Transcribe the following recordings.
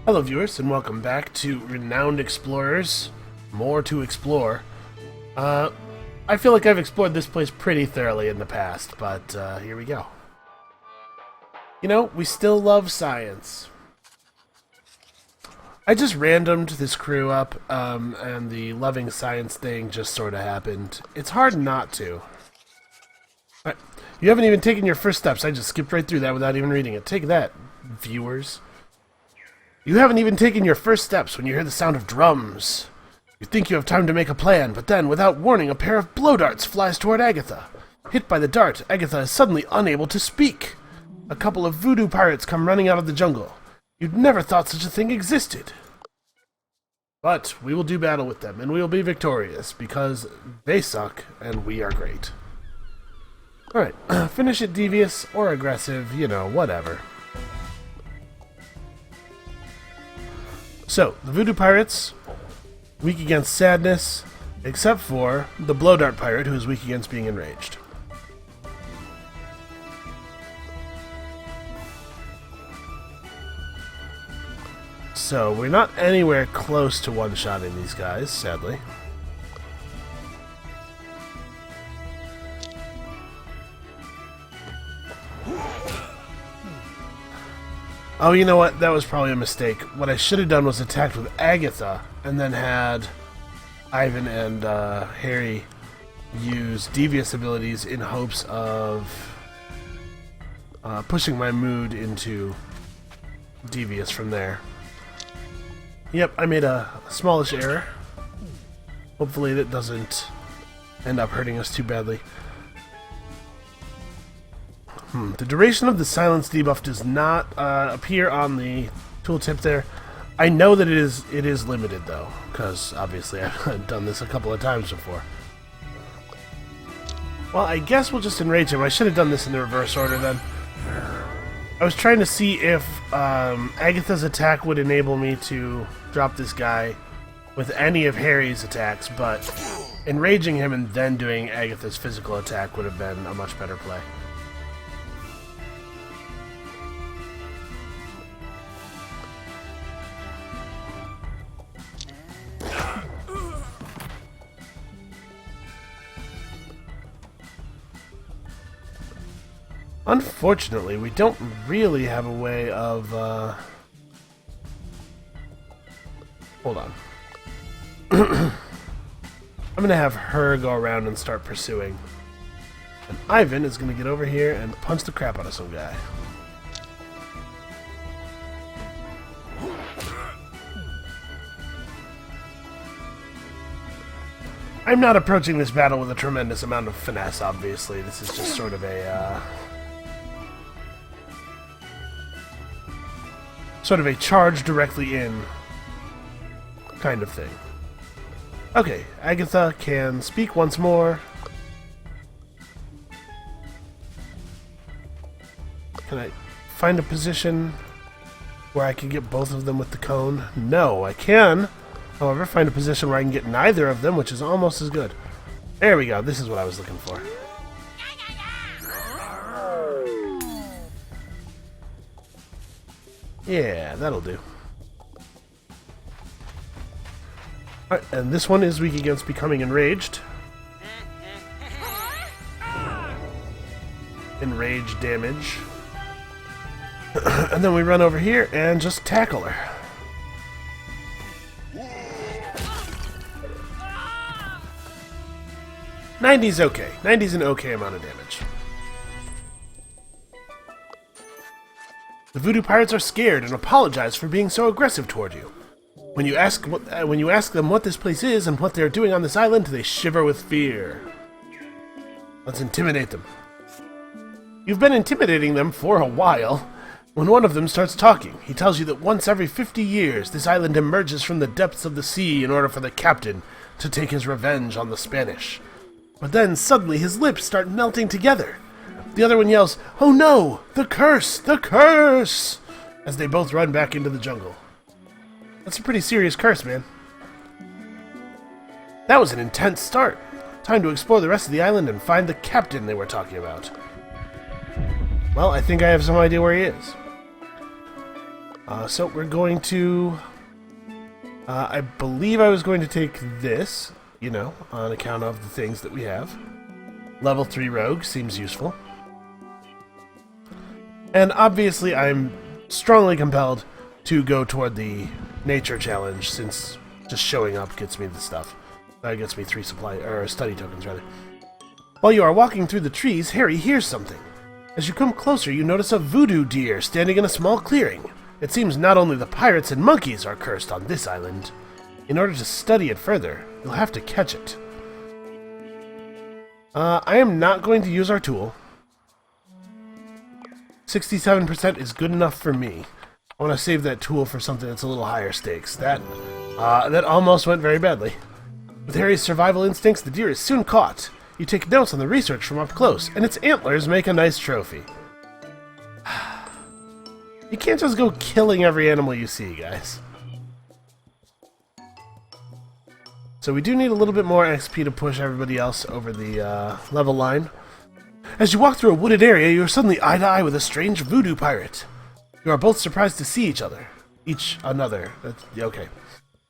Hello viewers, and welcome back to Renowned Explorers. More to explore. I feel like I've explored this place pretty thoroughly in the past, but here we go. You know, we still love science. I just randomed this crew up, and the loving science thing just sort of happened. It's hard not to. Alright, you haven't even taken your first steps. I just skipped right through that without even reading it. Take that, viewers. You haven't even taken your first steps when you hear the sound of drums. You think you have time to make a plan, but then, without warning, a pair of blow darts flies toward Agatha. Hit by the dart, Agatha is suddenly unable to speak. A couple of voodoo pirates come running out of the jungle. You'd never thought such a thing existed. But we will do battle with them, and we will be victorious, because they suck, and we are great. Alright, finish it devious or aggressive, you know, whatever. So, the voodoo pirates, weak against sadness, except for the blow dart pirate, who is weak against being enraged. So, we're not anywhere close to one-shotting these guys, sadly. Oh, you know what? That was probably a mistake. What I should have done was attacked with Agatha, and then had Ivan and Harry use devious abilities in hopes of pushing my mood into devious from there. Yep, I made a smallish error. Hopefully that doesn't end up hurting us too badly. The duration of the silence debuff does not appear on the tooltip there. I know that it is limited though, because obviously I've done this a couple of times before. Well, I guess we'll just enrage him. I should have done this in the reverse order then. I was trying to see if Agatha's attack would enable me to drop this guy with any of Harry's attacks, but enraging him and then doing Agatha's physical attack would have been a much better play. Unfortunately, we don't really have a way of, Hold on. I'm gonna have her go around and start pursuing. And Ivan is gonna get over here and punch the crap out of some guy. I'm not approaching this battle with a tremendous amount of finesse, obviously. This is just sort of a, sort of a charge directly in kind of thing. Okay, Agatha can speak once more. Can I find a position where I can get both of them with the cone? No, I can. However, find a position where I can get neither of them, which is almost as good. There we go. This is what I was looking for. Yeah, that'll do. Alright, and this one is weak against becoming enraged. Enrage damage. And then we run over here and just tackle her. '90's okay. 90's an okay amount of damage. The voodoo pirates are scared and apologize for being so aggressive toward you. When you ask them what this place is and what they are doing on this island, they shiver with fear. Let's intimidate them. You've been intimidating them for a while. When one of them starts talking, he tells you that once every 50 years, this island emerges from the depths of the sea in order for the captain to take his revenge on the Spanish. But then, suddenly, his lips start melting together. The other one yells, "Oh no! The curse! The curse!" as they both run back into the jungle. That's a pretty serious curse, man. That was an intense start. Time to explore the rest of the island and find the captain they were talking about. Well, I think I have some idea where he is. So we're going to... I believe I was going to take this, you know, on account of the things that we have. Level 3 rogue seems useful. And obviously I'm strongly compelled to go toward the nature challenge, since just showing up gets me the stuff. That gets me 3 study tokens, rather. While you are walking through the trees, Harry hears something. As you come closer, you notice a voodoo deer standing in a small clearing. It seems not only the pirates and monkeys are cursed on this island. In order to study it further, you'll have to catch it. I am not going to use our tool. 67% is good enough for me. I want to save that tool for something that's a little higher stakes. That almost went very badly. With Harry's survival instincts, the deer is soon caught. You take notes on the research from up close, and its antlers make a nice trophy. You can't just go killing every animal you see, guys. So we do need a little bit more XP to push everybody else over the level line. As you walk through a wooded area, you are suddenly eye to eye with a strange voodoo pirate. You are both surprised to see each other. Okay.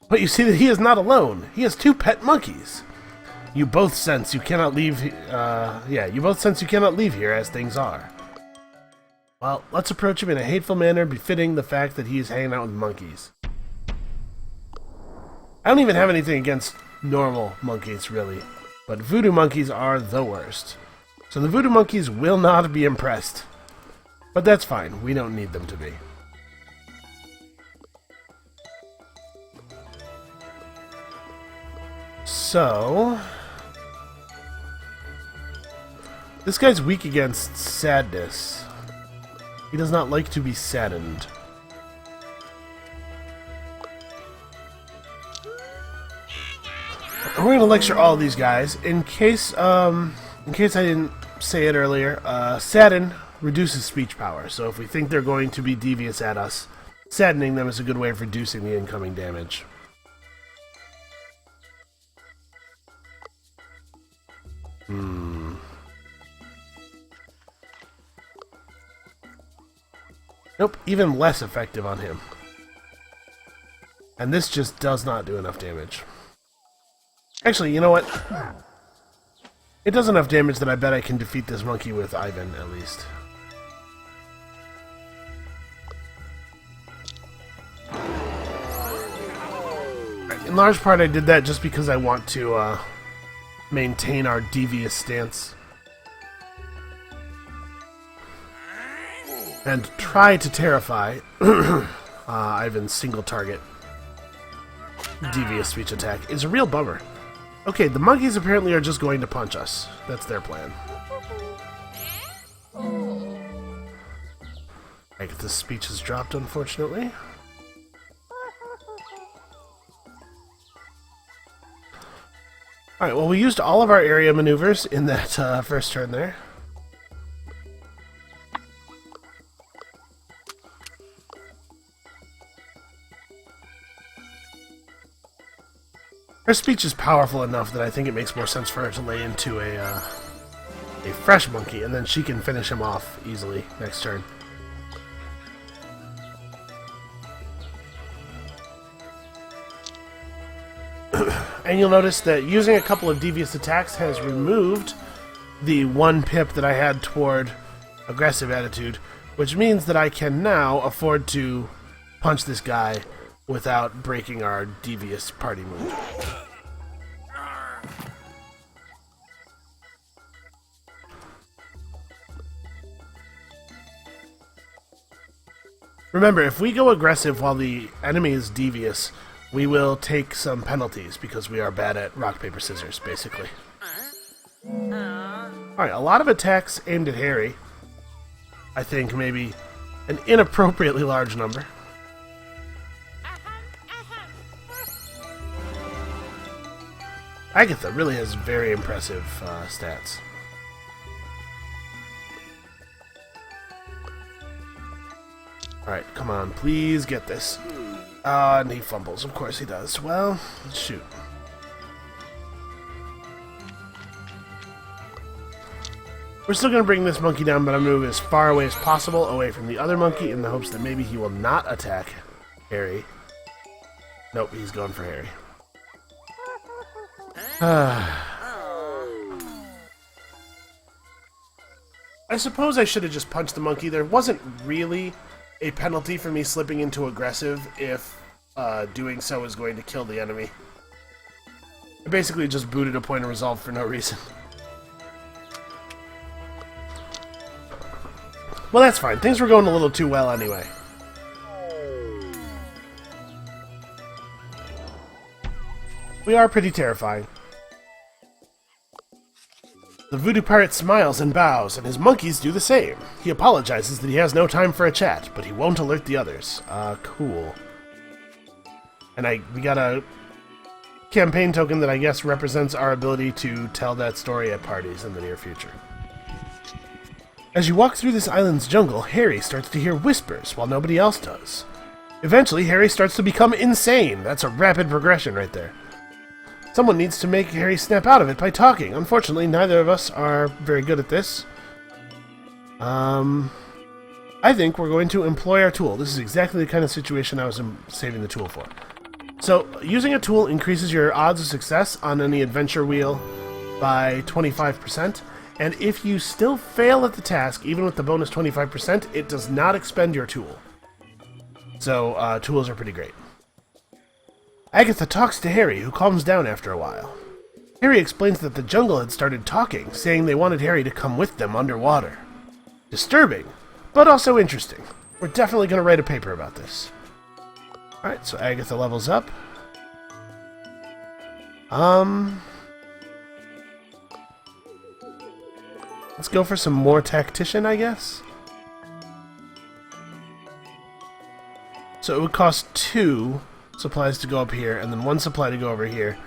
But you see that he is not alone. He has 2 pet monkeys. You both sense you cannot leave. You both sense you cannot leave here as things are. Well, let's approach him in a hateful manner befitting the fact that he is hanging out with monkeys. I don't even have anything against normal monkeys, really, but voodoo monkeys are the worst. So the voodoo monkeys will not be impressed. But that's fine, we don't need them to be. So... this guy's weak against sadness. He does not like to be saddened. We're going to lecture all these guys. In case I didn't say it earlier, sadden reduces speech power. So if we think they're going to be devious at us, saddening them is a good way of reducing the incoming damage. Nope, even less effective on him. And this just does not do enough damage. Actually, you know what? It does enough damage that I bet I can defeat this monkey with Ivan, at least. In large part, I did that just because I want to maintain our devious stance. And try to terrify Ivan's single target devious speech attack is a real bummer. Okay, the monkeys apparently are just going to punch us. That's their plan. Right, the speech has dropped, unfortunately. Alright, well, we used all of our area maneuvers in that first turn there. Her speech is powerful enough that I think it makes more sense for her to lay into a fresh monkey, and then she can finish him off easily next turn. And you'll notice that using a couple of devious attacks has removed the 1 pip that I had toward aggressive attitude, which means that I can now afford to punch this guy without breaking our devious party mood. Remember, if we go aggressive while the enemy is devious, we will take some penalties because we are bad at rock, paper, scissors, basically. Alright, a lot of attacks aimed at Harry. I think maybe an inappropriately large number. Agatha really has very impressive stats. Alright, come on, please get this. And he fumbles, of course he does. Well, shoot. We're still going to bring this monkey down, but I'm going to move as far away as possible, away from the other monkey, in the hopes that maybe he will not attack Harry. Nope, he's going for Harry. I suppose I should have just punched the monkey. There wasn't really a penalty for me slipping into aggressive if doing so is going to kill the enemy. I basically just booted a point of resolve for no reason. Well, that's fine. Things were going a little too well anyway. We are pretty terrifying. The voodoo pirate smiles and bows, and his monkeys do the same. He apologizes that he has no time for a chat, but he won't alert the others. Cool. And we got a campaign token that I guess represents our ability to tell that story at parties in the near future. As you walk through this island's jungle, Harry starts to hear whispers while nobody else does. Eventually, Harry starts to become insane. That's a rapid progression right there. Someone needs to make Harry snap out of it by talking. Unfortunately, neither of us are very good at this. I think we're going to employ our tool. This is exactly the kind of situation I was saving the tool for. So, using a tool increases your odds of success on any adventure wheel by 25%. And if you still fail at the task, even with the bonus 25%, it does not expend your tool. So, tools are pretty great. Agatha talks to Harry, who calms down after a while. Harry explains that the jungle had started talking, saying they wanted Harry to come with them underwater. Disturbing, but also interesting. We're definitely going to write a paper about this. Alright, so Agatha levels up. Let's go for some more tactician, I guess. So it would cost 2 supplies to go up here, and then 1 supply to go over here.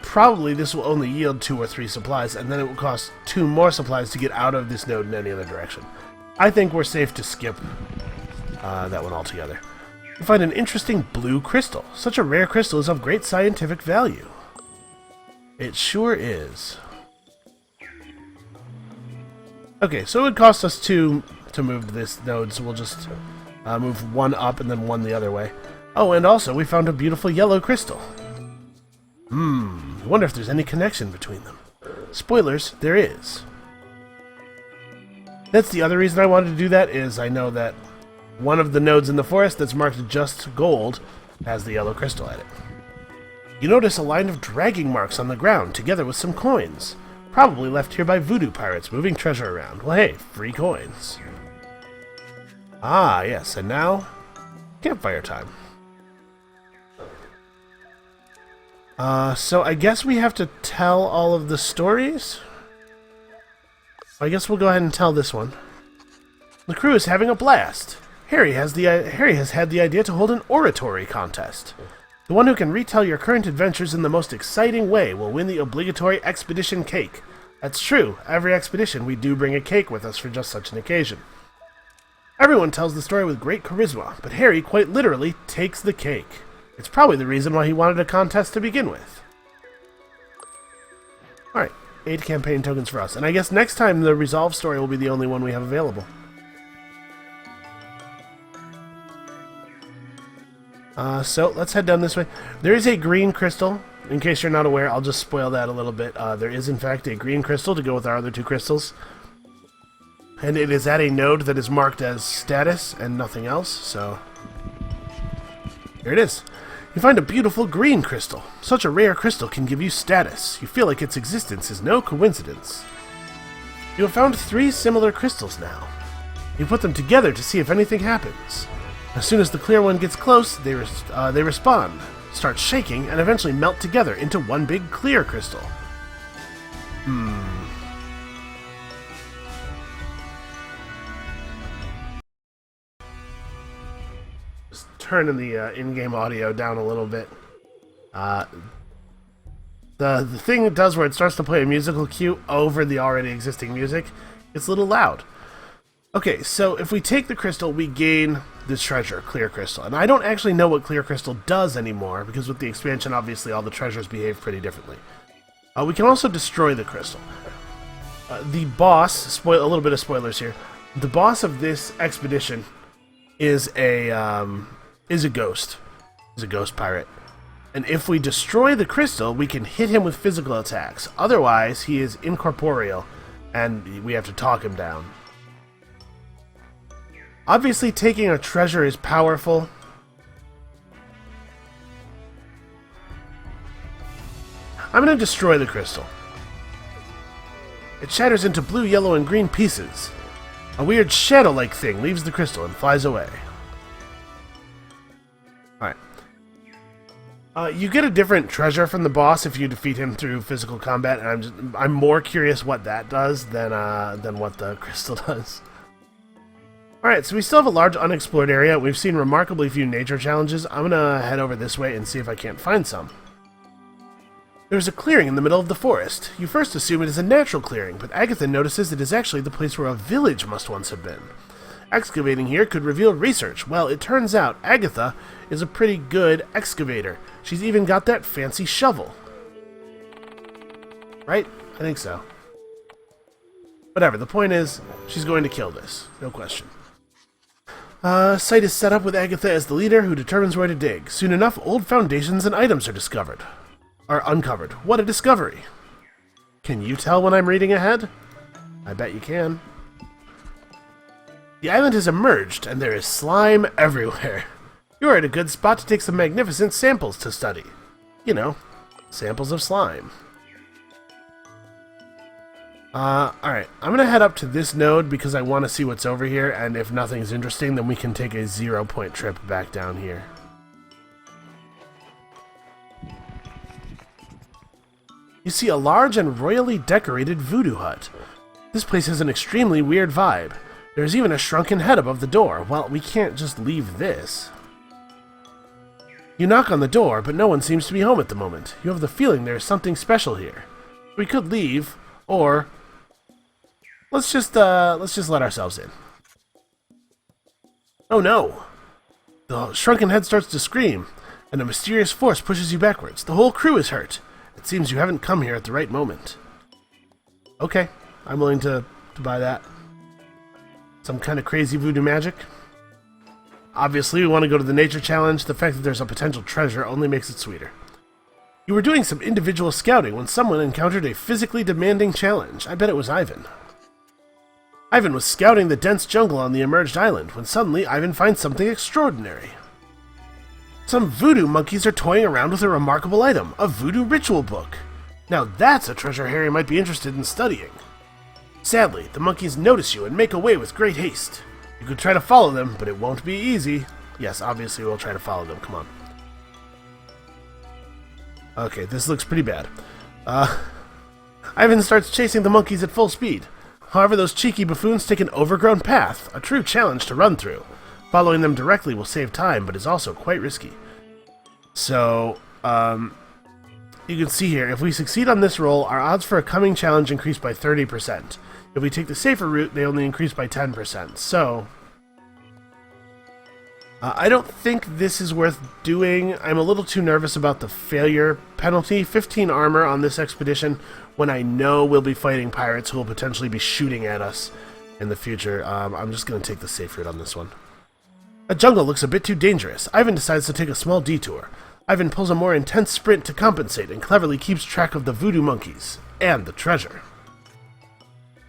Probably this will only yield 2 or 3 supplies, and then it will cost 2 more supplies to get out of this node in any other direction. I think we're safe to skip that one altogether. You find an interesting blue crystal. Such a rare crystal is of great scientific value. It sure is. Okay, so it would cost us 2 to move this node, so we'll just move 1 up and then 1 the other way. Oh, and also we found a beautiful yellow crystal. I wonder if there's any connection between them. Spoilers, there is. That's the other reason I wanted to do that, is I know that one of the nodes in the forest that's marked just gold has the yellow crystal at it. You notice a line of dragging marks on the ground, together with some coins. Probably left here by voodoo pirates moving treasure around. Well, hey, free coins. Ah, yes, and now, campfire time. So I guess we have to tell all of the stories? I guess we'll go ahead and tell this one. The crew is having a blast. Harry has had the idea to hold an oratory contest. The one who can retell your current adventures in the most exciting way will win the obligatory expedition cake. That's true. Every expedition we do bring a cake with us for just such an occasion. Everyone tells the story with great charisma, but Harry quite literally takes the cake. It's probably the reason why he wanted a contest to begin with. Alright, 8 campaign tokens for us. And I guess next time the Resolve story will be the only one we have available. So let's head down this way. There is a green crystal. In case you're not aware, I'll just spoil that a little bit. There is in fact a green crystal to go with our other 2 crystals. And it is at a node that is marked as status and nothing else, so here it is. You find a beautiful green crystal. Such a rare crystal can give you status. You feel like its existence is no coincidence. You have found 3 similar crystals now. You put them together to see if anything happens. As soon as the clear one gets close, they respond, start shaking, and eventually melt together into one big clear crystal. Just turning the in-game audio down a little bit. The thing it does where it starts to play a musical cue over the already existing music, it's a little loud. Okay, so if we take the crystal, we gain this treasure, clear crystal. And I don't actually know what clear crystal does anymore, because with the expansion, obviously, all the treasures behave pretty differently. We can also destroy the crystal. The boss, a little bit of spoilers here. The boss of this expedition is a ghost. He's a ghost pirate. And if we destroy the crystal, we can hit him with physical attacks. Otherwise, he is incorporeal, and we have to talk him down. Obviously, taking a treasure is powerful. I'm going to destroy the crystal. It shatters into blue, yellow, and green pieces. A weird shadow-like thing leaves the crystal and flies away. Alright. You get a different treasure from the boss if you defeat him through physical combat, and I'm more curious what that does than what the crystal does. Alright, so we still have a large unexplored area. We've seen remarkably few nature challenges. I'm gonna head over this way and see if I can't find some. There's a clearing in the middle of the forest. You first assume it is a natural clearing, but Agatha notices it is actually the place where a village must once have been. Excavating here could reveal research. Well, it turns out Agatha is a pretty good excavator. She's even got that fancy shovel. Right? I think so. Whatever, the point is, she's going to kill this. No question. Site is set up with Agatha as the leader who determines where to dig. Soon enough, old foundations and items are uncovered. What a discovery! Can you tell when I'm reading ahead? I bet you can. The island has emerged, and there is slime everywhere. You're at a good spot to take some magnificent samples to study. You know, samples of slime. Alright, I'm gonna head up to this node because I want to see what's over here, and if nothing's interesting, then we can take a 0-point trip back down here. You see a large and royally decorated voodoo hut. This place has an extremely weird vibe. There's even a shrunken head above the door. Well, we can't just leave this. You knock on the door, but no one seems to be home at the moment. You have the feeling there's something special here. We could leave, or let's just let ourselves in. Oh no! The shrunken head starts to scream, and a mysterious force pushes you backwards. The whole crew is hurt. It seems you haven't come here at the right moment. Okay, I'm willing to buy that. Some kind of crazy voodoo magic. Obviously, we want to go to the nature challenge. The fact that there's a potential treasure only makes it sweeter. You were doing some individual scouting when someone encountered a physically demanding challenge. I bet it was Ivan. Ivan was scouting the dense jungle on the emerged island when suddenly Ivan finds something extraordinary. Some voodoo monkeys are toying around with a remarkable item, a voodoo ritual book. Now that's a treasure Harry might be interested in studying. Sadly, the monkeys notice you and make away with great haste. You could try to follow them, but it won't be easy. Yes, obviously we'll try to follow them, come on. Okay, this looks pretty bad. Ivan starts chasing the monkeys at full speed. However, those cheeky buffoons take an overgrown path, a true challenge to run through. Following them directly will save time, but is also quite risky. So, you can see here, if we succeed on this roll, our odds for a coming challenge increase by 30%. If we take the safer route, they only increase by 10%. So, I don't think this is worth doing. I'm a little too nervous about the failure penalty. 15 armor on this expedition when I know we'll be fighting pirates who will potentially be shooting at us in the future. I'm just going to take the safe route on this one. A jungle looks a bit too dangerous. Ivan decides to take a small detour. Ivan pulls a more intense sprint to compensate and cleverly keeps track of the voodoo monkeys and the treasure.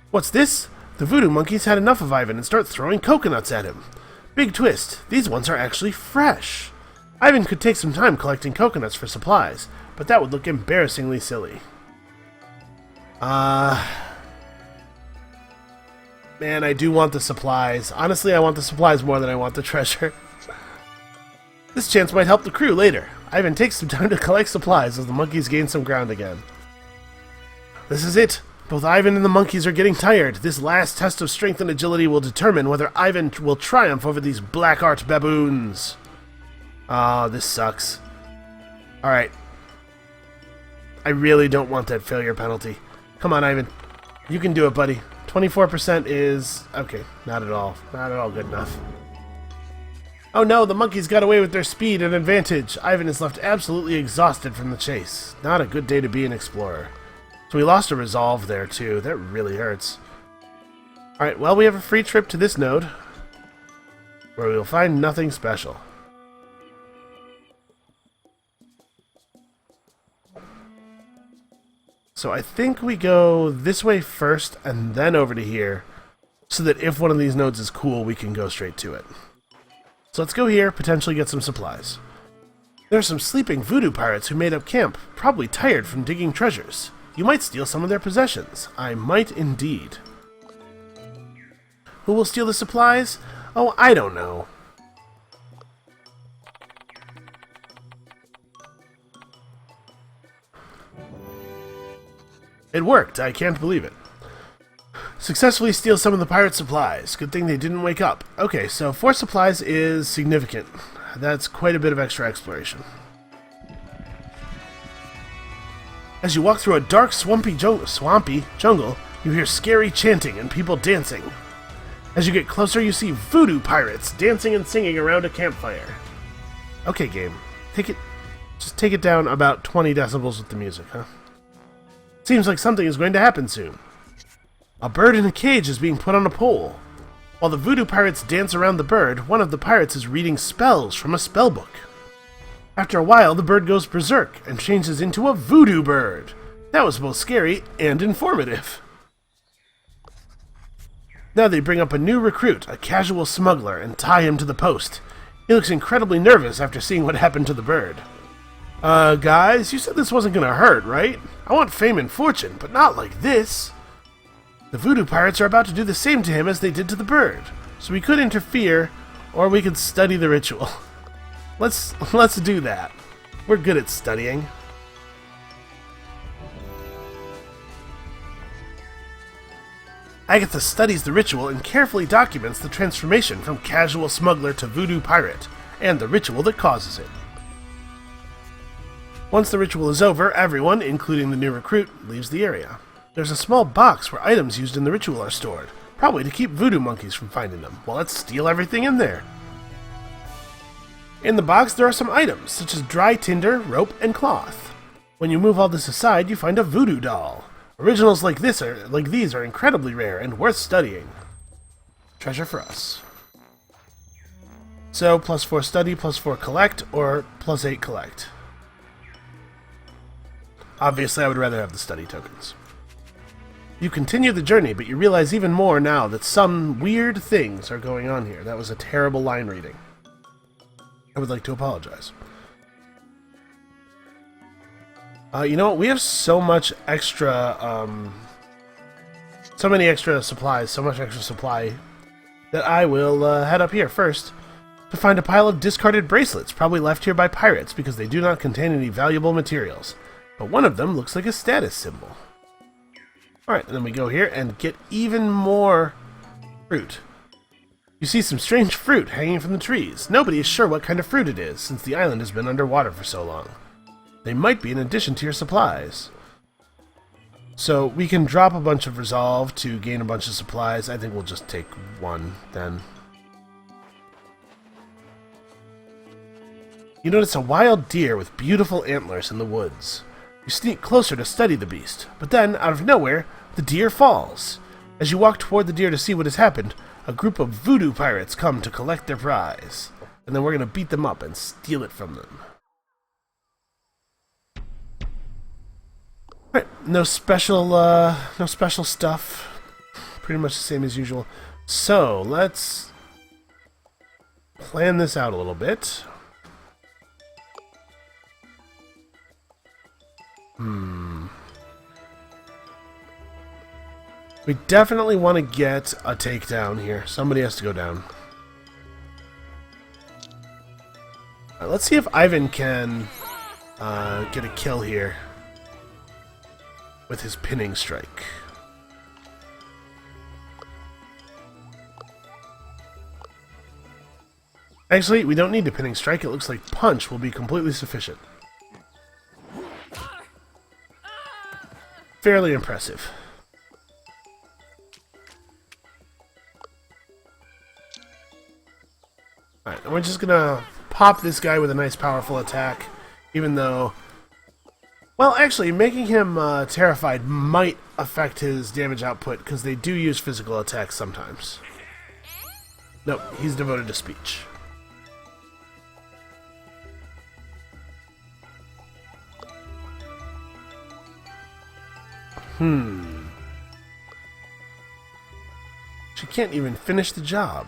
What's this? The voodoo monkeys had enough of Ivan and start throwing coconuts at him. Big twist, these ones are actually fresh. Ivan could take some time collecting coconuts for supplies, but that would look embarrassingly silly. Man, I do want the supplies. Honestly, I want the supplies more than I want the treasure. This chance might help the crew later. Ivan takes some time to collect supplies as the monkeys gain some ground again. This is it. Both Ivan and the monkeys are getting tired. This last test of strength and agility will determine whether Ivan will triumph over these black art baboons. Oh, this sucks. Alright. I really don't want that failure penalty. Come on, Ivan. You can do it, buddy. 24% is... okay, not at all. Not at all good enough. Oh no, the monkeys got away with their speed and advantage. Ivan is left absolutely exhausted from the chase. Not a good day to be an explorer. So we lost a resolve there, too. That really hurts. Alright, well, we have a free trip to this node, where we will find nothing special. So I think we go this way first, and then over to here, so that if one of these nodes is cool, we can go straight to it. So let's go here, potentially get some supplies. There are some sleeping voodoo pirates who made up camp, probably tired from digging treasures. You might steal some of their possessions. I might indeed. Who will steal the supplies? Oh, I don't know. It worked. I can't believe it. Successfully steal some of the pirate supplies. Good thing they didn't wake up. Okay, so 4 supplies is significant. That's quite a bit of extra exploration. As you walk through a dark, swampy jungle, you hear scary chanting and people dancing. As you get closer, you see voodoo pirates dancing and singing around a campfire. Okay, game. Just take it down about 20 decibels with the music, huh? Seems like something is going to happen soon. A bird in a cage is being put on a pole. While the voodoo pirates dance around the bird, one of the pirates is reading spells from a spellbook. After a while, the bird goes berserk and changes into a voodoo bird. That was both scary and informative. Now they bring up a new recruit, a casual smuggler, and tie him to the post. He looks incredibly nervous after seeing what happened to the bird. Guys, you said this wasn't gonna hurt, right? I want fame and fortune, but not like this. The voodoo pirates are about to do the same to him as they did to the bird, so we could interfere, or we could study the ritual. Let's do that. We're good at studying. Agatha studies the ritual and carefully documents the transformation from casual smuggler to voodoo pirate, and the ritual that causes it. Once the ritual is over, everyone, including the new recruit, leaves the area. There's a small box where items used in the ritual are stored, probably to keep voodoo monkeys from finding them. Well, let's steal everything in there. In the box, there are some items, such as dry tinder, rope, and cloth. When you move all this aside, you find a voodoo doll. Originals like these are incredibly rare and worth studying. Treasure for us. So, +4 study, +4 collect, or +8 collect. Obviously, I would rather have the study tokens. You continue the journey, but you realize even more now that some weird things are going on here. That was a terrible line reading. I would like to apologize. You know what? We have so much extra, so many extra supplies, so much extra supply, that I will head up here first to find a pile of discarded bracelets, probably left here by pirates because they do not contain any valuable materials. But one of them looks like a status symbol. Alright, and then we go here and get even more fruit. You see some strange fruit hanging from the trees. Nobody is sure what kind of fruit it is, since the island has been underwater for so long. They might be an addition to your supplies. So we can drop a bunch of resolve to gain a bunch of supplies. I think we'll just take one then. You notice a wild deer with beautiful antlers in the woods. You sneak closer to study the beast, but then, out of nowhere, the deer falls. As you walk toward the deer to see what has happened, a group of voodoo pirates come to collect their prize. And then we're going to beat them up and steal it from them. Alright, no special stuff. Pretty much the same as usual. So, let's plan this out a little bit. We definitely want to get a takedown here. Somebody has to go down. Right, let's see if Ivan can get a kill here with his pinning strike. Actually, we don't need the pinning strike. It looks like punch will be completely sufficient. Fairly impressive. Alright, and we're just gonna pop this guy with a nice powerful attack, even though... Well, actually, making him terrified might affect his damage output, because they do use physical attacks sometimes. Nope, he's devoted to speech. She can't even finish the job.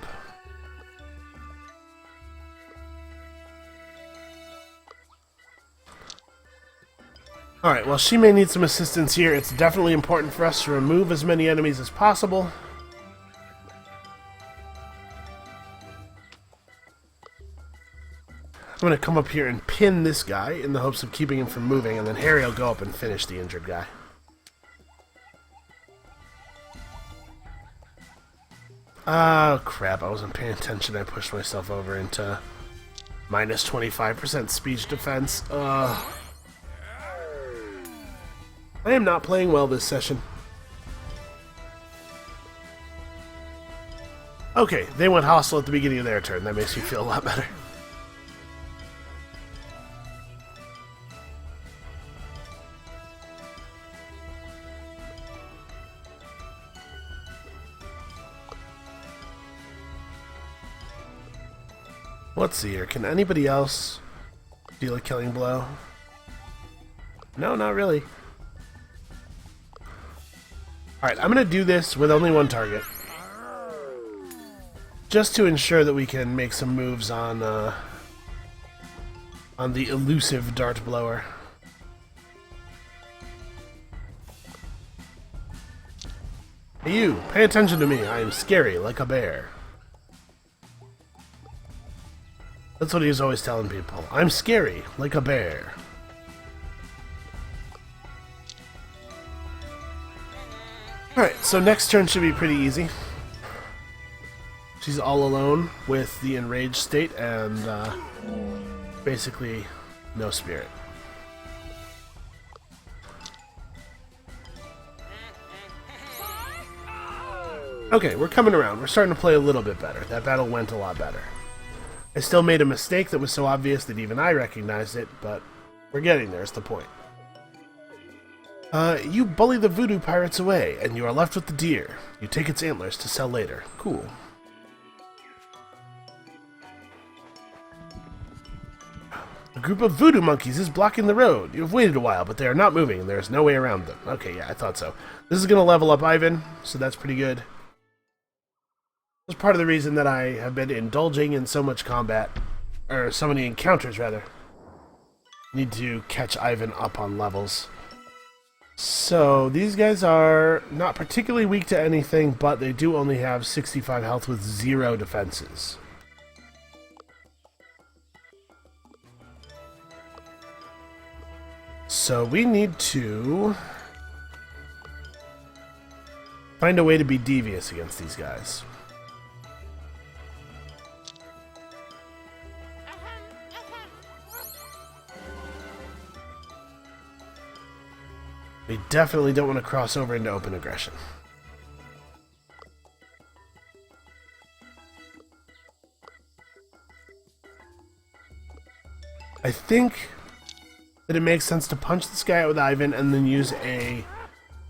Alright, well, she may need some assistance here. It's definitely important for us to remove as many enemies as possible. I'm going to come up here and pin this guy in the hopes of keeping him from moving, and then Harry will go up and finish the injured guy. Oh, crap. I wasn't paying attention. I pushed myself over into minus 25% speech defense. Ugh. I am not playing well this session. Okay, they went hostile at the beginning of their turn. That makes me feel a lot better. Let's see here. Can anybody else deal a killing blow? No, not really. Alright, I'm going to do this with only one target. Just to ensure that we can make some moves on the elusive dart blower. Hey you, pay attention to me. I am scary like a bear. That's what he was always telling people. I'm scary like a bear. Alright, so next turn should be pretty easy. She's all alone with the enraged state and basically no spirit. Okay, we're coming around. We're starting to play a little bit better. That battle went a lot better. I still made a mistake that was so obvious that even I recognized it, but we're getting there is the point. You bully the voodoo pirates away, and you are left with the deer. You take its antlers to sell later. Cool. A group of voodoo monkeys is blocking the road. You have waited a while, but they are not moving, and there is no way around them. Okay, yeah, I thought so. This is going to level up Ivan, so that's pretty good. That's part of the reason that I have been indulging in so much combat, or so many encounters, rather. Need to catch Ivan up on levels. So, these guys are not particularly weak to anything, but they do only have 65 health with 0 defenses. So, we need to find a way to be devious against these guys. We definitely don't want to cross over into open aggression. I think that it makes sense to punch this guy out with Ivan and then use a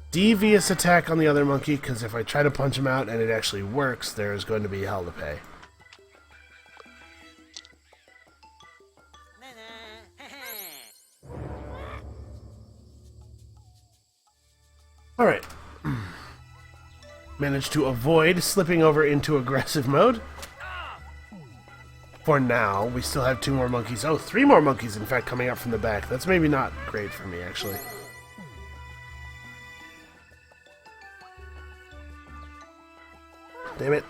devious attack on the other monkey, because if I try to punch him out and it actually works, there is going to be hell to pay. Alright. Managed to avoid slipping over into aggressive mode. For now, we still have 2 more monkeys. Oh, 3 more monkeys, in fact, coming up from the back. That's maybe not great for me, actually. Damn it.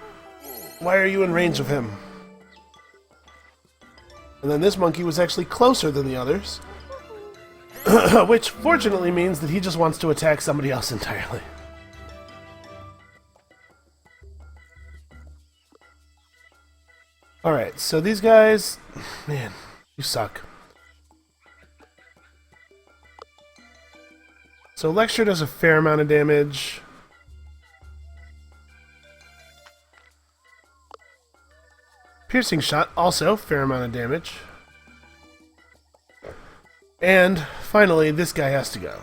Why are you in range of him? And then this monkey was actually closer than the others. Which, fortunately, means that he just wants to attack somebody else entirely. Alright, so these guys... Man, you suck. So Lecture does a fair amount of damage. Piercing Shot, also fair amount of damage. And finally, this guy has to go.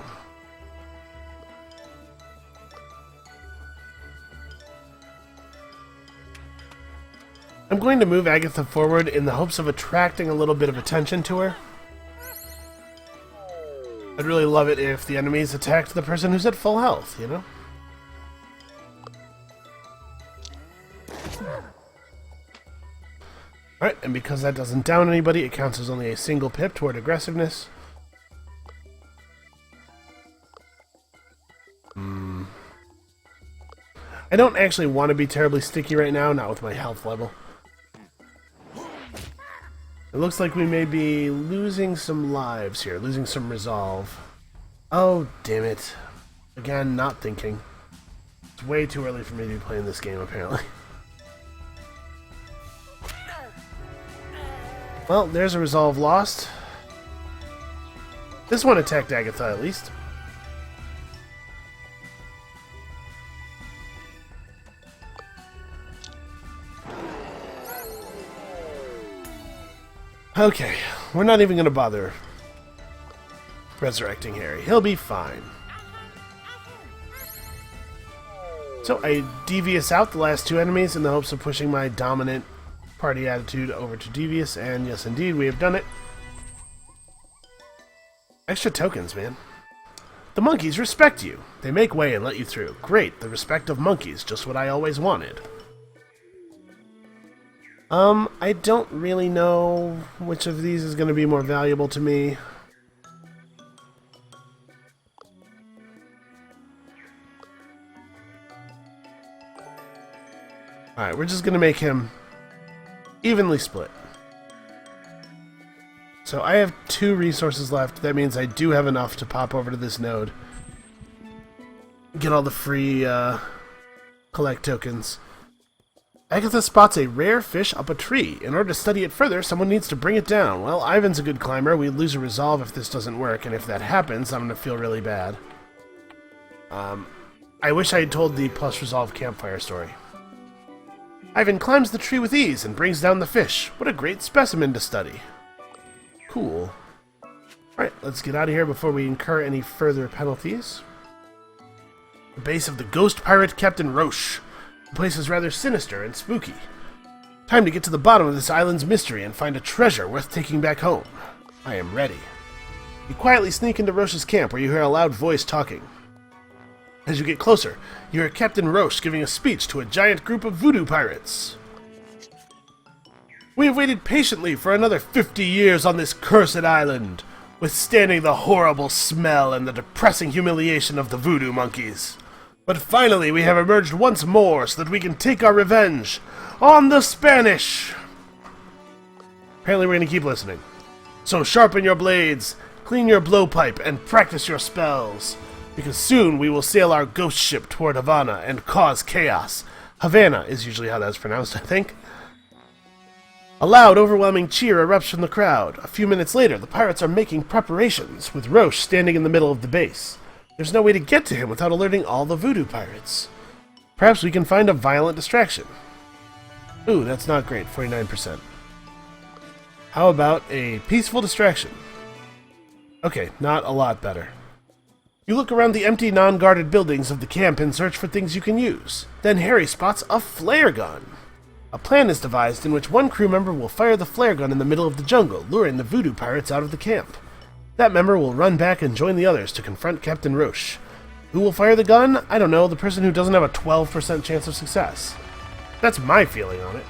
I'm going to move Agatha forward in the hopes of attracting a little bit of attention to her. I'd really love it if the enemies attacked the person who's at full health, you know? Alright, and because that doesn't down anybody, it counts as only a single pip toward aggressiveness. I don't actually want to be terribly sticky right now, not with my health level. It looks like we may be losing some lives here, losing some resolve. Oh, damn it. Again, not thinking. It's way too early for me to be playing this game, apparently. Well, there's a resolve lost. This one attacked Agatha, at least. Okay, we're not even going to bother resurrecting Harry. He'll be fine. So I devious out the last two enemies in the hopes of pushing my dominant party attitude over to devious, and yes indeed, we have done it. Extra tokens, man. The monkeys respect you. They make way and let you through. Great, the respect of monkeys, just what I always wanted. I don't really know which of these is going to be more valuable to me. Alright, we're just going to make him evenly split. So I have 2 resources left. That means I do have enough to pop over to this node. Get all the free collect tokens. Agatha spots a rare fish up a tree. In order to study it further, someone needs to bring it down. Well, Ivan's a good climber. We'd lose a resolve if this doesn't work, and if that happens, I'm going to feel really bad. I wish I had told the plus resolve campfire story. Ivan climbs the tree with ease and brings down the fish. What a great specimen to study. Cool. Alright, let's get out of here before we incur any further penalties. The base of the ghost pirate Captain Roche. The place is rather sinister and spooky. Time to get to the bottom of this island's mystery and find a treasure worth taking back home. I am ready. You quietly sneak into Roche's camp where you hear a loud voice talking. As you get closer, you hear Captain Roche giving a speech to a giant group of voodoo pirates. We have waited patiently for another 50 years on this cursed island, withstanding the horrible smell and the depressing humiliation of the voodoo monkeys. But finally we have emerged once more so that we can take our revenge on the Spanish! Apparently we're going to keep listening. So sharpen your blades, clean your blowpipe, and practice your spells, because soon we will sail our ghost ship toward Havana and cause chaos. Havana is usually how that's pronounced, I think. A loud, overwhelming cheer erupts from the crowd. A few minutes later, the pirates are making preparations, with Roche standing in the middle of the base. There's no way to get to him without alerting all the voodoo pirates. Perhaps we can find a violent distraction. Ooh, that's not great, 49%. How about a peaceful distraction? Okay, not a lot better. You look around the empty, non-guarded buildings of the camp in search for things you can use. Then Harry spots a flare gun. A plan is devised in which one crew member will fire the flare gun in the middle of the jungle, luring the voodoo pirates out of the camp. That member will run back and join the others to confront Captain Roche. Who will fire the gun? I don't know, the person who doesn't have a 12% chance of success. That's my feeling on it.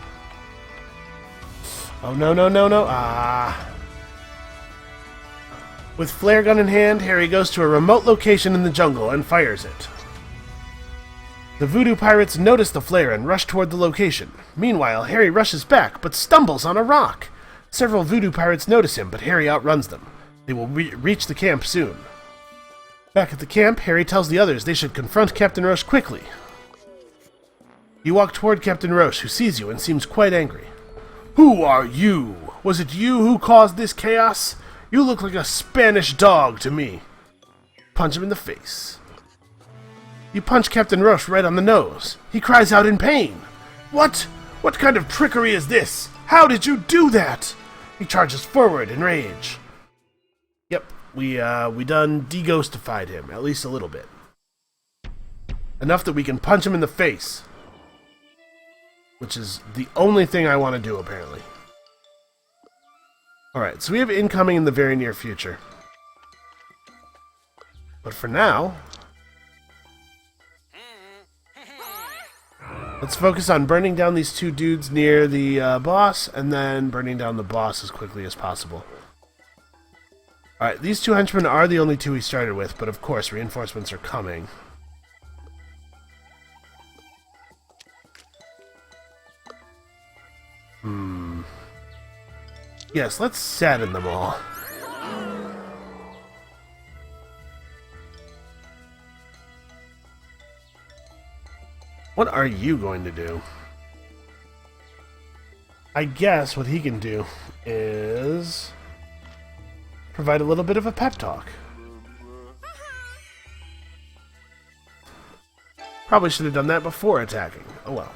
Oh, no, no, no, no. With flare gun in hand, Harry goes to a remote location in the jungle and fires it. The voodoo pirates notice the flare and rush toward the location. Meanwhile, Harry rushes back, but stumbles on a rock. Several voodoo pirates notice him, but Harry outruns them. They will reach the camp soon. Back at the camp, Harry tells the others they should confront Captain Roche quickly. You walk toward Captain Roche, who sees you and seems quite angry. Who are you? Was it you who caused this chaos? You look like a Spanish dog to me. Punch him in the face. You punch Captain Roche right on the nose. He cries out in pain. What? What kind of trickery is this? How did you do that? He charges forward in rage. Yep, we done de-ghostified him, at least a little bit. Enough that we can punch him in the face. Which is the only thing I want to do, apparently. Alright, so we have incoming in the very near future. But for now, let's focus on burning down these two dudes near the boss, and then burning down the boss as quickly as possible. Alright, these two henchmen are the only two we started with, but of course reinforcements are coming. Yes, let's sadden them all. What are you going to do? I guess what he can do is provide a little bit of a pep talk. Probably should have done that before attacking. Oh well.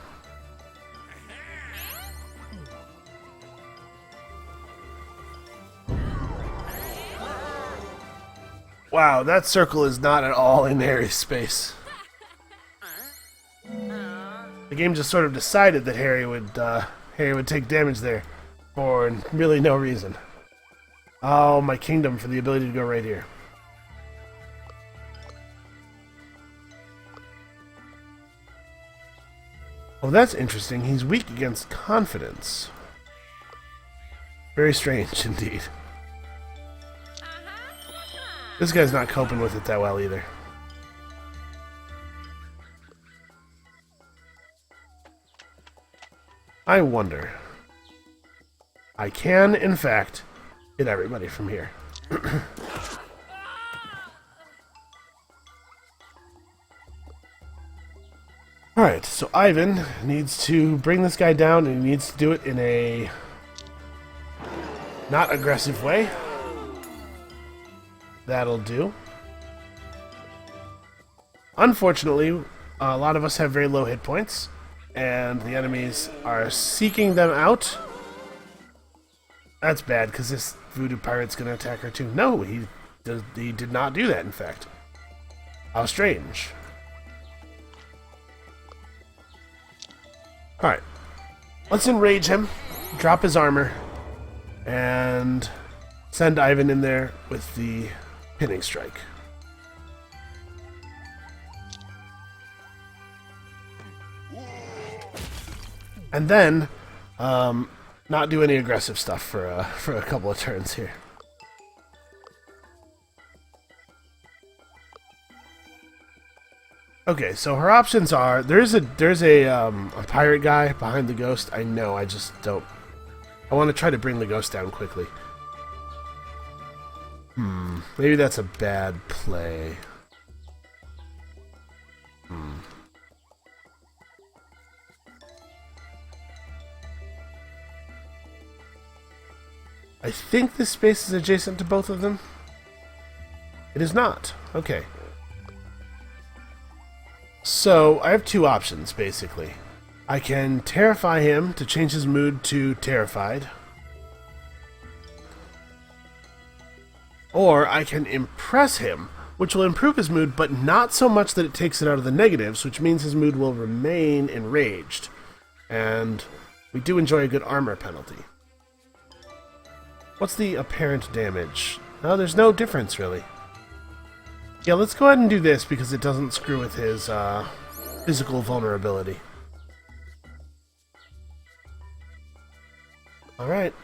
Wow, that circle is not at all in Harry's space. The game just sort of decided that Harry would take damage there for really no reason. Oh, my kingdom for the ability to go right here. Oh, that's interesting. He's weak against confidence. Very strange indeed. This guy's not coping with it that well either. I wonder. I can, in fact, hit everybody from here. Alright, so Ivan needs to bring this guy down, and he needs to do it in a not aggressive way. That'll do. Unfortunately, a lot of us have very low hit points, and the enemies are seeking them out. That's bad, because this voodoo pirate's going to attack her too. No, he did not do that, in fact. How strange. Alright. Let's enrage him, drop his armor, and send Ivan in there with the pinning strike. And then, not do any aggressive stuff for a couple of turns here. Okay, so her options are there's a pirate guy behind the ghost. I know, I just don't. I want to try to bring the ghost down quickly. Maybe that's a bad play. I think this space is adjacent to both of them. It is not. Okay. So, I have two options, basically. I can terrify him to change his mood to terrified. Or I can impress him, which will improve his mood, but not so much that it takes it out of the negatives, which means his mood will remain enraged. And we do enjoy a good armor penalty. What's the apparent damage? No, there's no difference, really. Yeah, let's go ahead and do this because it doesn't screw with his physical vulnerability. Alright.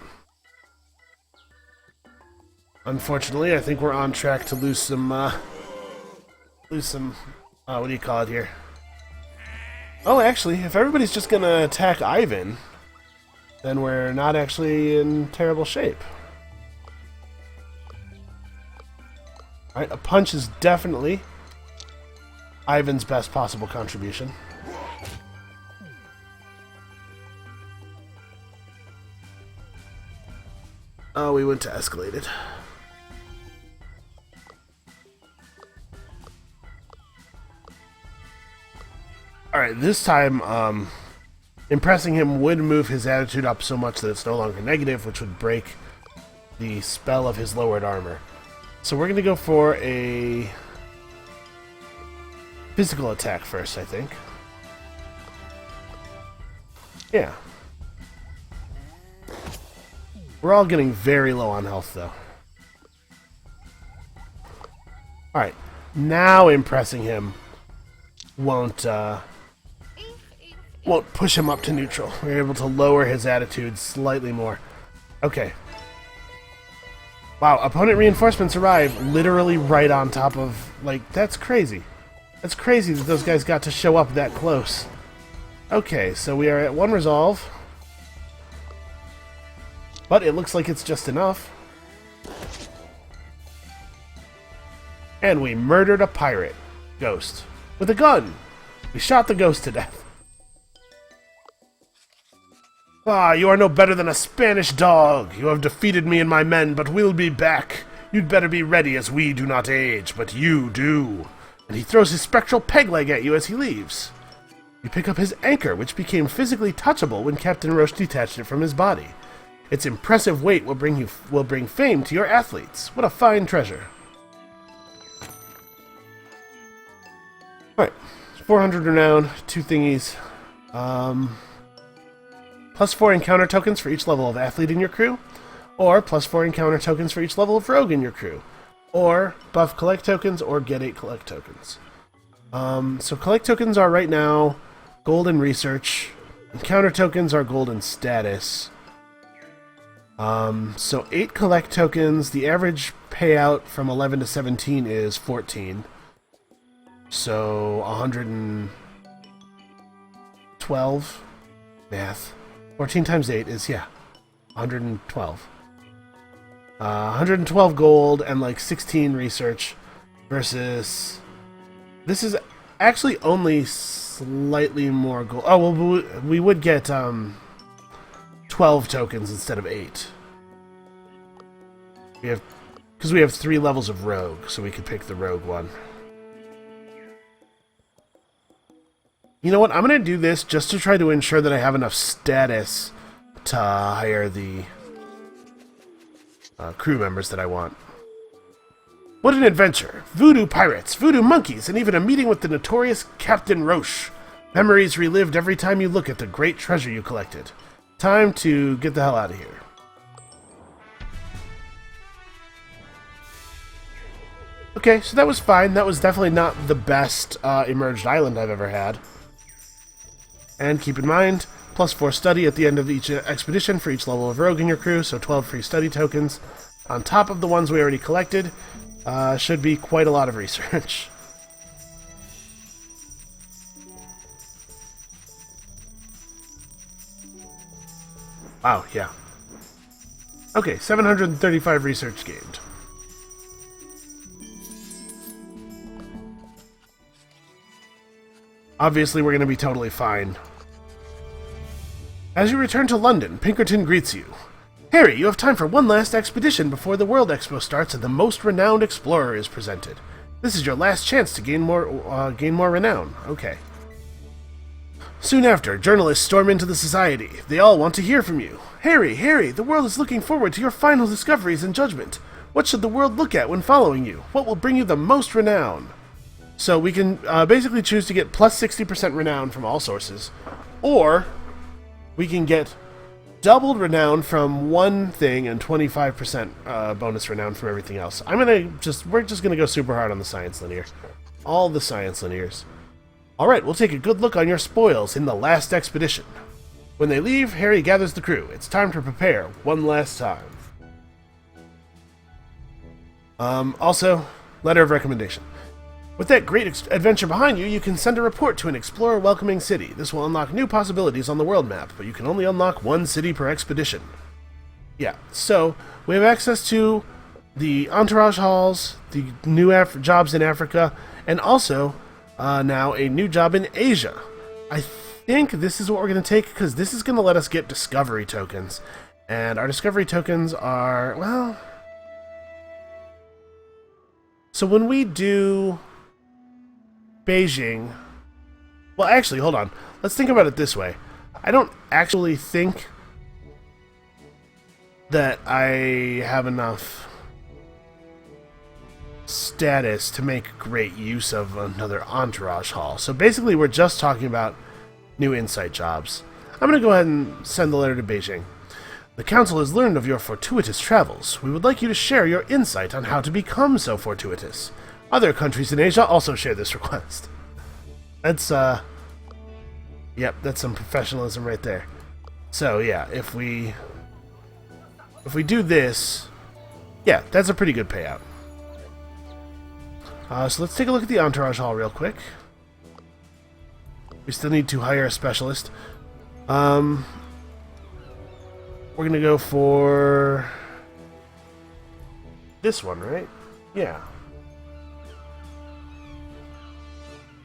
Unfortunately, I think we're on track to lose some, what do you call it here? Oh, actually, if everybody's just gonna attack Ivan, then we're not actually in terrible shape. Alright, a punch is definitely Ivan's best possible contribution. Oh, we went to escalated. Alright, this time, impressing him would move his attitude up so much that it's no longer negative, which would break the spell of his lowered armor. So we're going to go for a physical attack first, I think. Yeah. We're all getting very low on health, though. Alright. Now impressing him won't push him up to neutral. We're able to lower his attitude slightly more. Okay. Wow, opponent reinforcements arrive literally right on top of... Like, that's crazy. That's crazy that those guys got to show up that close. Okay, so we are at 1 resolve. But it looks like it's just enough. And we murdered a pirate ghost with a gun. We shot the ghost to death. Ah, you are no better than a Spanish dog. You have defeated me and my men, but we'll be back. You'd better be ready, as we do not age, but you do. And he throws his spectral peg leg at you as he leaves. You pick up his anchor, which became physically touchable when Captain Roche detached it from his body. Its impressive weight will bring fame to your athletes. What a fine treasure. Alright, 400 renown, 2 thingies. Plus 4 encounter tokens for each level of athlete in your crew, or plus 4 encounter tokens for each level of rogue in your crew, or buff collect tokens, or get 8 collect tokens. So collect tokens are right now gold in research, encounter tokens are gold in status. So 8 collect tokens, the average payout from 11 to 17 is 14. So 112 math. 14 times 8 is, yeah, 112. 112 gold and like 16 research versus... This is actually only slightly more gold. Oh, well, we would get 12 tokens instead of 8. Because we have 3 levels of rogue, so we could pick the rogue one. You know what? I'm going to do this just to try to ensure that I have enough status to hire the crew members that I want. What an adventure! Voodoo pirates, voodoo monkeys, and even a meeting with the notorious Captain Roche. Memories relived every time you look at the great treasure you collected. Time to get the hell out of here. Okay, so that was fine. That was definitely not the best emerged island I've ever had. And keep in mind, plus 4 study at the end of each expedition for each level of rogue in your crew, so 12 free study tokens. On top of the ones we already collected, should be quite a lot of research. Wow, yeah. Okay, 735 research gained. Obviously, we're going to be totally fine. As you return to London, Pinkerton greets you. Harry, you have time for one last expedition before the World Expo starts and the most renowned explorer is presented. This is your last chance to gain more renown. Okay. Soon after, journalists storm into the society. They all want to hear from you. Harry, the world is looking forward to your final discoveries and judgment. What should the world look at when following you? What will bring you the most renown? So we can basically choose to get plus 60% renown from all sources, or we can get doubled renown from one thing and 25% bonus renown from everything else. We're just gonna go super hard on the science linear. All the science linears. Alright, we'll take a good look on your spoils in the last expedition. When they leave, Harry gathers the crew. It's time to prepare one last time. Also, letter of recommendation. With that great adventure behind you, you can send a report to an explorer-welcoming city. This will unlock new possibilities on the world map, but you can only unlock one city per expedition. Yeah, so we have access to the entourage halls, the new jobs in Africa, and also now a new job in Asia. I think this is what we're going to take, because this is going to let us get discovery tokens. And our discovery tokens are, well... So when we do Beijing... Well, actually, hold on. Let's think about it this way. I don't actually think that I have enough status to make great use of another entourage hall. So basically we're just talking about new insight jobs. I'm going to go ahead and send the letter to Beijing. The Council has learned of your fortuitous travels. We would like you to share your insight on how to become so fortuitous. Other countries in Asia also share this request. That's, yep, that's some professionalism right there. So, yeah, if we do this, yeah, that's a pretty good payout. So let's take a look at the entourage hall real quick. We still need to hire a specialist. We're going to go for this one, right? Yeah.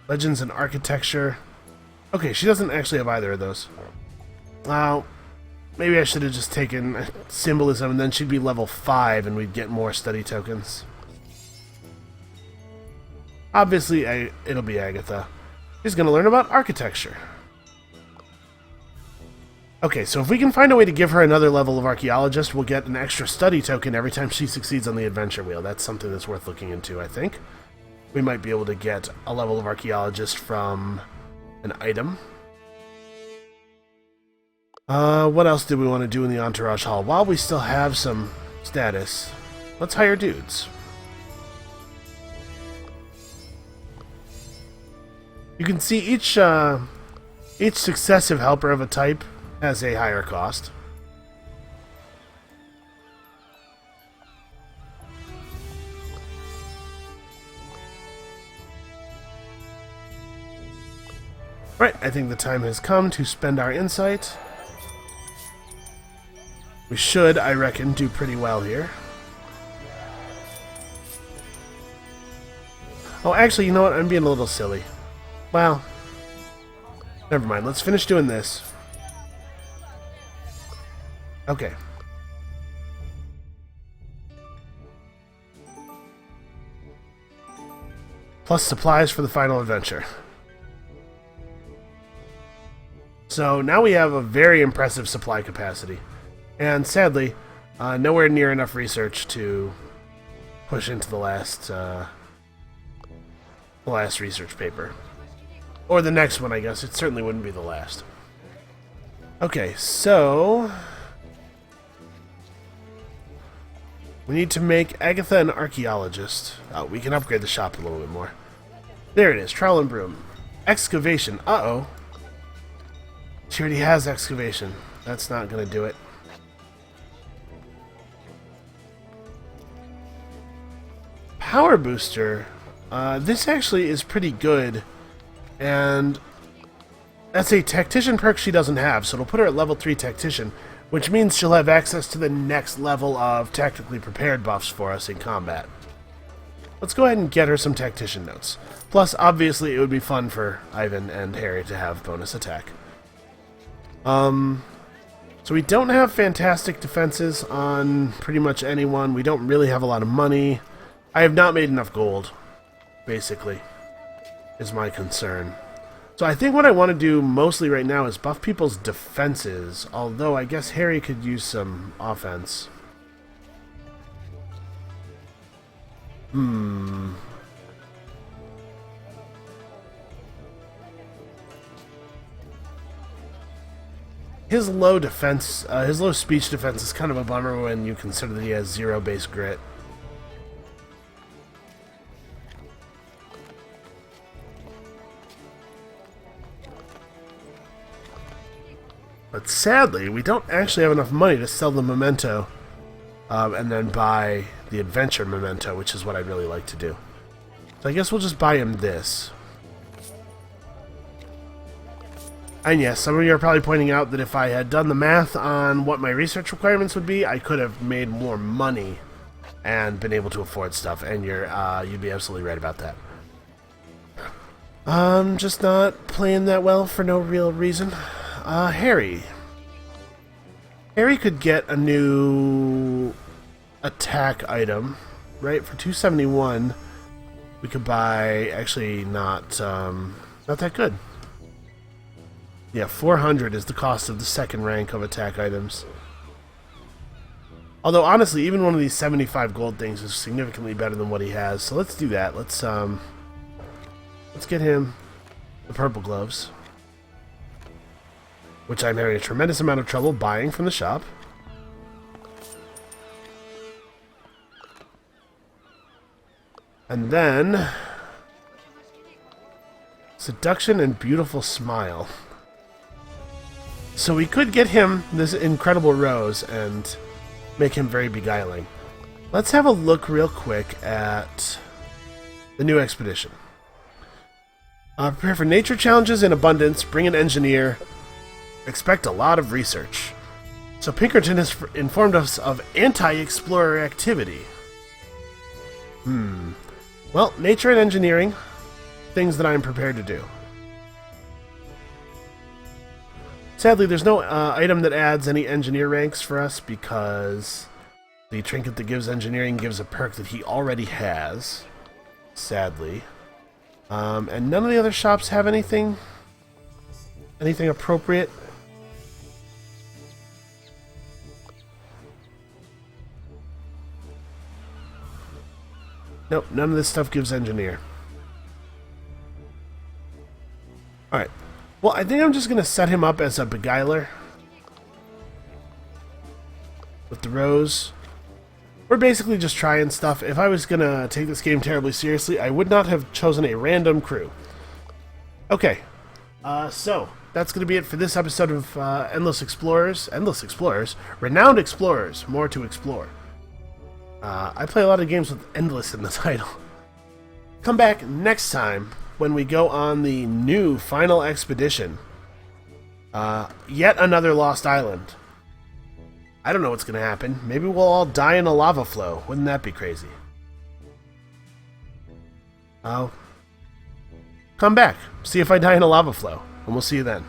Legends and Architecture. Okay, she doesn't actually have either of those. Maybe I should have just taken Symbolism, and then she'd be level 5, and we'd get more study tokens. Obviously, it'll be Agatha. She's going to learn about Architecture. Okay, so if we can find a way to give her another level of Archaeologist, we'll get an extra study token every time she succeeds on the Adventure Wheel. That's something that's worth looking into, I think. We might be able to get a level of Archaeologist from an item. What else did we want to do in the Entourage Hall? While we still have some status, let's hire dudes. You can see each successive helper of a type has a higher cost. Right, I think the time has come to spend our insight. We should, I reckon, do pretty well here. Oh, actually, you know what? I'm being a little silly. Well, never mind. Let's finish doing this. Okay. Plus supplies for the final adventure. So now we have a very impressive supply capacity. And sadly, nowhere near enough research to push into the last research paper. Or the next one, I guess. It certainly wouldn't be the last. Okay, so we need to make Agatha an archaeologist. Oh, we can upgrade the shop a little bit more. There it is, trowel and broom. Excavation. Uh-oh. She already has excavation. That's not going to do it. Power booster. This actually is pretty good. And that's a tactician perk she doesn't have, so it'll put her at level 3 tactician, which means she'll have access to the next level of tactically prepared buffs for us in combat. Let's go ahead and get her some tactician notes. Plus, obviously, it would be fun for Ivan and Harry to have bonus attack. So we don't have fantastic defenses on pretty much anyone. We don't really have a lot of money. I have not made enough gold, basically, is my concern. So I think what I want to do mostly right now is buff people's defenses, although I guess Harry could use some offense. His low defense, his low speech defense is kind of a bummer when you consider that he has 0 base grit. But sadly, we don't actually have enough money to sell the memento and then buy the adventure memento, which is what I'd really like to do. So I guess we'll just buy him this. And yes, some of you are probably pointing out that if I had done the math on what my research requirements would be, I could have made more money and been able to afford stuff, and you'd be absolutely right about that. Just not playing that well for no real reason. Harry. Harry could get a new attack item, right? For 271, we could buy, actually not that good. Yeah, 400 is the cost of the second rank of attack items. Although, honestly, even one of these 75 gold things is significantly better than what he has. So let's do that. Let's get him the purple gloves, which I'm having a tremendous amount of trouble buying from the shop. And then seduction and beautiful smile. So we could get him this incredible rose and make him very beguiling. Let's have a look real quick at the new expedition. Prepare for nature challenges in abundance, bring an engineer, expect a lot of research. So Pinkerton has informed us of anti-explorer activity. Well, nature and engineering, things that I'm prepared to do. Sadly, there's no item that adds any engineer ranks for us because the trinket that gives engineering gives a perk that he already has. Sadly. And none of the other shops have anything appropriate. Nope, none of this stuff gives engineer. Alright. Well, I think I'm just going to set him up as a beguiler. With the rose. We're basically just trying stuff. If I was going to take this game terribly seriously, I would not have chosen a random crew. Okay. So, that's going to be it for this episode of Endless Explorers. Endless Explorers? Renowned Explorers. More to explore. I play a lot of games with endless in the title. Come back next time when we go on the new final expedition. Yet another lost island. I don't know what's going to happen. Maybe we'll all die in a lava flow. Wouldn't that be crazy? Come back. See if I die in a lava flow. And we'll see you then.